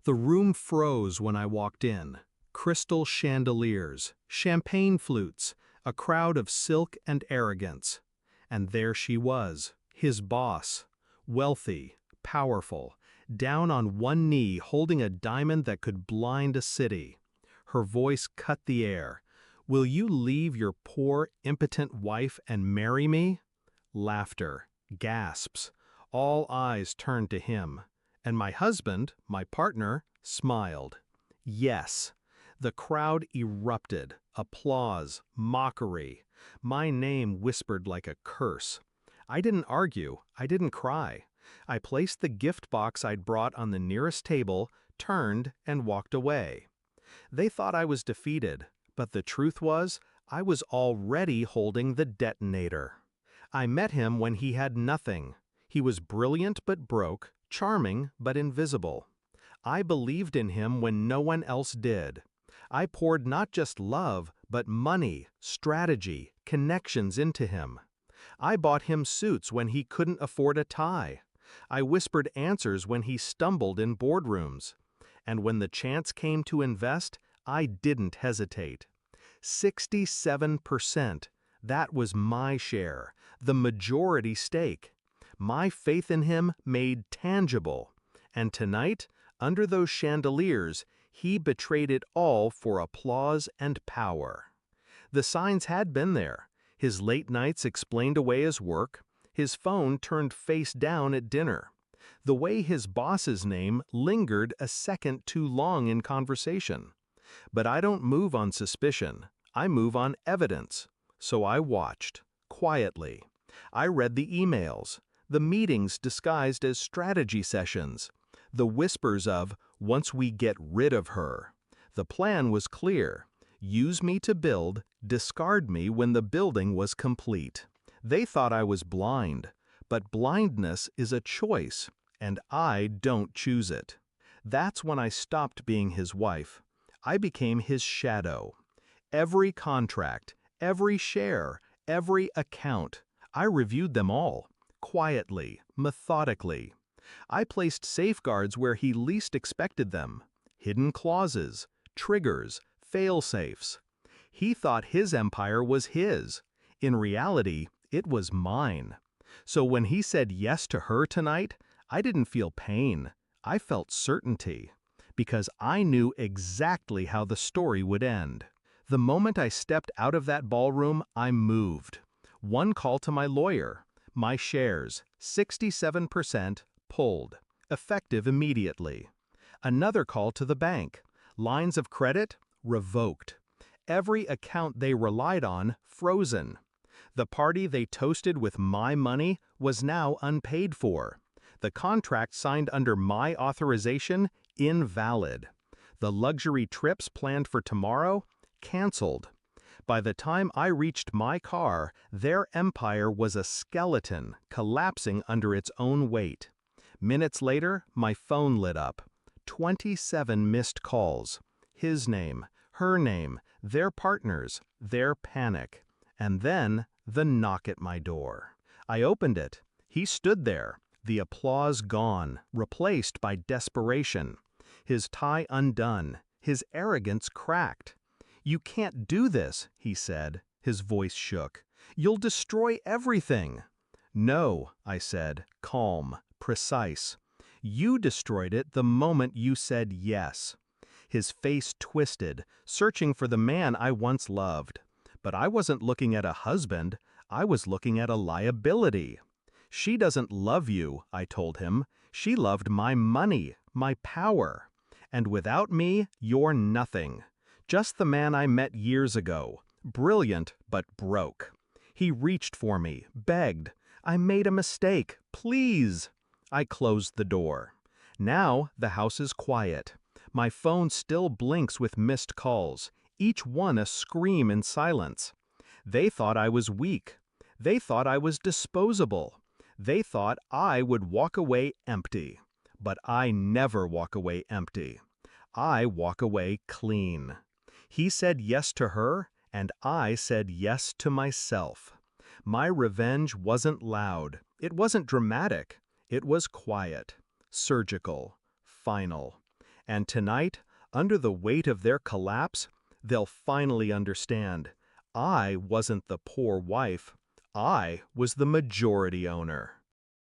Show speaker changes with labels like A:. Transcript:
A: The room froze when I walked in. Crystal chandeliers, champagne flutes, a crowd of silk and arrogance. And there she was, his boss, wealthy, powerful, down on one knee holding a diamond that could blind a city. Her voice cut the air. "Will you leave your poor, impotent wife and marry me?" Laughter, gasps. All eyes turned to him. And my husband, my partner, smiled. Yes. The crowd erupted. Applause, mockery. My name whispered like a curse. I didn't argue. I didn't cry. I placed the gift box I'd brought on the nearest table, turned, and walked away. They thought I was defeated, but the truth was, I was already holding the detonator. I met him when he had nothing. He was brilliant but broke, charming but invisible. I believed in him when no one else did. I poured not just love, but money, strategy, connections into him. I bought him suits when he couldn't afford a tie. I whispered answers when he stumbled in boardrooms. And when the chance came to invest, I didn't hesitate. 67%. That was my share, the majority stake. My faith in him made tangible. And tonight, under those chandeliers, he betrayed it all for applause and power. The signs had been there. His late nights explained away his work. His phone turned face down at dinner. The way his boss's name lingered a second too long in conversation. But I don't move on suspicion. I move on evidence. So I watched, quietly. I read the emails, the meetings disguised as strategy sessions, the whispers of, "Once we get rid of her." The plan was clear. Use me to build, discard me when the building was complete. They thought I was blind, but blindness is a choice, and I don't choose it. That's when I stopped being his wife. I became his shadow. Every contract, every share, every account, I reviewed them all, quietly, methodically. I placed safeguards where he least expected them, hidden clauses, triggers, fail-safes. He thought his empire was his. In reality, it was mine. So when he said yes to her tonight, I didn't feel pain. I felt certainty. Because I knew exactly how the story would end. The moment I stepped out of that ballroom, I moved. One call to my lawyer. My shares, 67%, pulled. Effective immediately. Another call to the bank. Lines of credit, revoked. Every account they relied on, frozen. The party they toasted with my money was now unpaid for. The contract signed under my authorization, invalid. The luxury trips planned for tomorrow, canceled. By the time I reached my car, their empire was a skeleton collapsing under its own weight. Minutes later, my phone lit up. 27 missed calls. His name, her name, their partners, their panic. And then, the knock at my door. I opened it. He stood there, the applause gone, replaced by desperation. His tie undone, his arrogance cracked. "You can't do this," he said. His voice shook. "You'll destroy everything." "No," I said, calm, precise. "You destroyed it the moment you said yes." His face twisted, searching for the man I once loved. But I wasn't looking at a husband, I was looking at a liability. "She doesn't love you," I told him. "She loved my money, my power. And without me, you're nothing. Just the man I met years ago, brilliant but broke." He reached for me, begged. "I made a mistake, please." I closed the door. Now the house is quiet. My phone still blinks with missed calls, each one a scream in silence. They thought I was weak. They thought I was disposable. They thought I would walk away empty. But I never walk away empty. I walk away clean. He said yes to her, and I said yes to myself. My revenge wasn't loud. It wasn't dramatic. It was quiet, surgical, final. And tonight, under the weight of their collapse, they'll finally understand. I wasn't the poor wife. I was the majority owner.